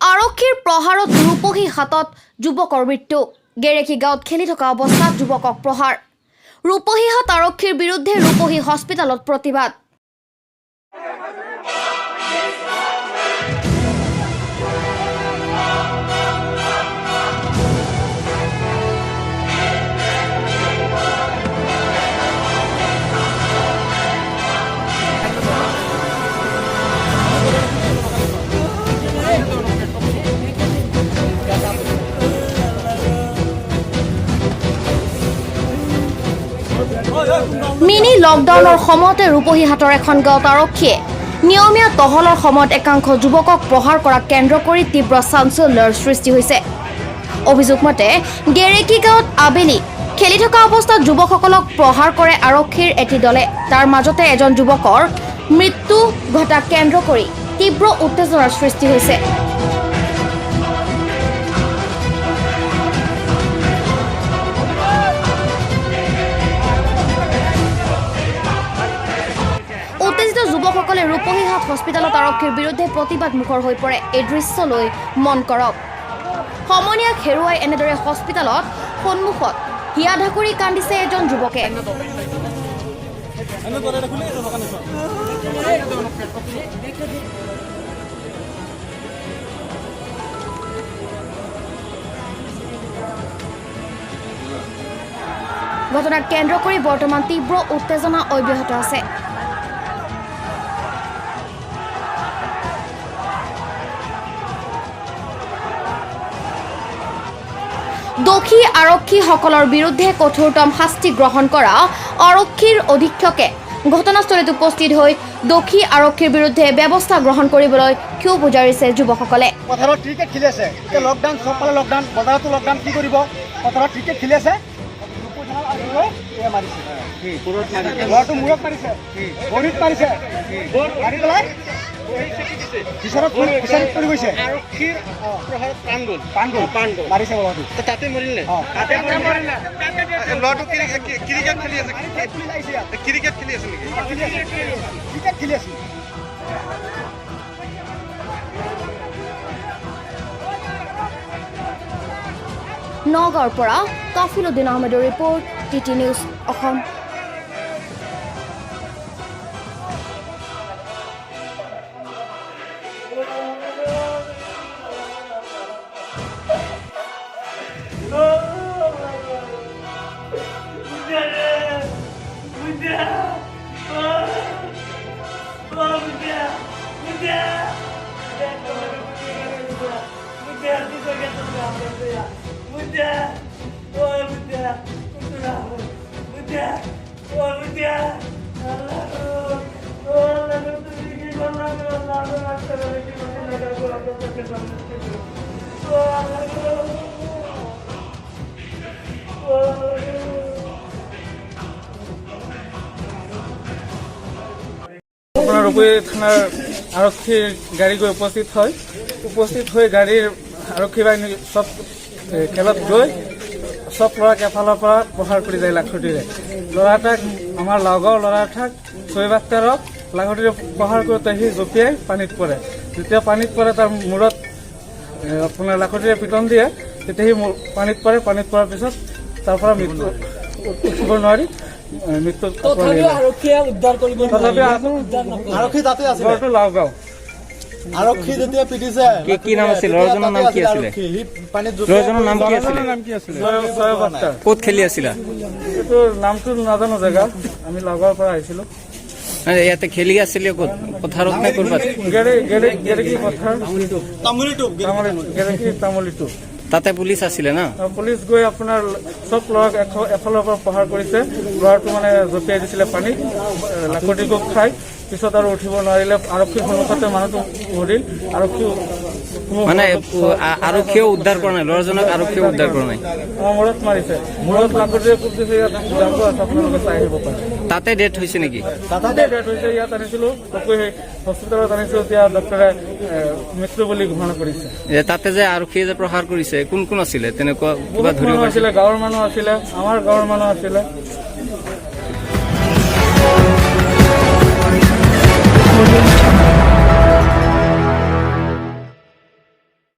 আৰক্ষীৰ প্ৰহাৰত ৰূপহী হাতত যুৱকৰ মৃত্যু। গেৰেকী গাঁৱত খেলি থকা অৱস্থাত যুৱকক প্ৰহাৰ। ৰূপহীহাট আৰক্ষীৰ বিৰুদ্ধে ৰূপহী হস্পিটেলত প্ৰতিবাদ। মিনি লকডাউনৰ সময়তে ৰূপহীহাটৰ এখন গাঁৱত আৰক্ষীয়ে নিয়মীয়া টহলৰ সময়ত একাংশ যুৱকক প্ৰহাৰ কৰাক কেন্দ্ৰ কৰি তীব্ৰ চাঞ্চল্যৰ সৃষ্টি হৈছে। অভিযোগ মতে গেৰেকী গাঁৱত আবেলি খেলি থকা অৱস্থাত যুৱকসকলক প্ৰহাৰ কৰে আৰক্ষীৰ এটি দলে। তাৰ মাজতে এজন যুৱকৰ মৃত্যু ঘটাক কেন্দ্ৰ কৰি তীব্ৰ উত্তেজনাৰ সৃষ্টি হৈছে। যুৱকসকলে ৰূপহীহাট হস্পিটেলত আৰক্ষীৰ বিৰুদ্ধে প্ৰতিবাদ মুখৰ হৈ পৰে। এই দৃশ্যলৈ মন কৰক। সমনীয়াক হেৰুৱাই এনেদৰে হস্পিটেলত সন্মুখত হিয়া ঢাকুৰি কান্দিছে এজন যুৱকে। ঘটনাক কেন্দ্ৰ কৰি বৰ্তমান তীব্ৰ উত্তেজনা অব্যাহত আছে। দোষী আৰক্ষীসকলৰ বিৰুদ্ধে কঠোৰতম শাস্তি গ্ৰহণ কৰা আৰক্ষীৰ অধীক্ষকে ঘটনাস্থলীত উপস্থিত হৈ দোষী আৰক্ষীৰ বিৰুদ্ধে ব্যৱস্থা গ্ৰহণ কৰিবলৈ ক্ষোভ উজাৰিছে যুৱকসকলে। পথাৰত ক্ৰিকেট খেলি আছে, লকডাউন চবফালে লকডাউন, বজাৰতো লকডাউন, কি কৰিব? পথাৰত ক্ৰিকেট খেলি আছে, ল'ৰাটো মূৰত মাৰিছে, ভৰিত মাৰিছে, মাৰি পেলাই পিছত পৰি গৈছে। আৰক্ষীৰ প্ৰহাৰত প্ৰাণ গ'ল মাৰিছে ল'ৰাটো। তাতে মৰিলে ল'ৰাটো ক্ৰিকেট খেলি আছে, ক্ৰিকেট খেলি আছে নেকি? ক্ৰিকেট খেলি আছে। নগাঁৱৰ পৰা কাফিলুদ্দিন আহমেদৰ ৰিপৰ্ট, টিটি নিউজ অসম। আপোনাৰ ৰূপহী থানাৰ আৰক্ষীৰ গাড়ী গৈ উপস্থিত হৈ গাড়ীৰ আৰক্ষী বাহিনী চব খেলত গৈ চব ল'ৰাক এফালৰ পৰা প্ৰহাৰ কৰি যায় লাখুটিৰে। ল'ৰা এটাক, আমাৰ লাওগাঁৱৰ ল'ৰা এটাক শোয়েব আখতাৰক লাখুটিৰে প্ৰহাৰ কৰোঁতে সি জঁপিয়াই পানীত পৰে। যেতিয়া পানীত পৰে তাৰ মূৰত আপোনাৰ লাখুটিৰে পিটন দিয়ে, তেতিয়া সি পানীত পৰাৰ পিছত তাৰ পৰা মৃত্যু উঠিব নোৱাৰি মৃত্যুত লাওগাঁও আৰক্ষী যেতিয়া পিটিছে, কি নাম আছিল ল'ৰাজনৰ? নাম কি আছিলে? ল'ৰাজনৰ নাম কি আছিলে? ক'ত খেলি আছিলা? এইটো নামটো নাজানো জেগা, আমি লাওগাঁৱৰ পৰা আহিছিলো। ইয়াতে খেলি আছিলে ক'ত? পথাৰত নে ক'ৰবাত? গেৰেকী পথাৰ, গেৰেকী তামুলীটো। তাতে পুলিচ আছিলে না? পুলিচ গৈ আপোনাৰ চব ল'ৰাক এফালৰ পৰা প্ৰহাৰ কৰিছে। ল'ৰাটো মানে জঁপিয়াই দিছিলে পানীত, লাখুটি কোব খাই পিছত আৰু উঠিব নোৱাৰিলে। আৰক্ষীৰ সন্মুখতে মানুহটো মৰিল। মানে আৰক্ষীয়েও উদ্ধাৰ কৰা নাই ল'ৰাজনক? আৰক্ষীয়েও উদ্ধাৰ কৰা নাই? মূৰত মাৰিছে, মূৰত লাখুটিৰে কোব দিছে। ইয়াত জানটো আছে, আপোনালোকে চাই আহিব পাৰে। তাতে ডেথ হৈছে নেকি? তাতে ডেথ হৈছে। ইয়াত আনিছিলো, হস্পিটেলত আনিছিলো, এতিয়া ডক্টৰে মৃত্যু বুলি ঘোষণা কৰিছে। তাতে যে আৰক্ষীয়ে যে প্ৰহাৰ কৰিছে, কোন কোন আছিলে তেনেকুৱা? কিবা ধৰিব আছিলে, গাঁৱৰ মানুহ আছিলে, আমাৰ গাঁৱৰ মানুহ আছিলে।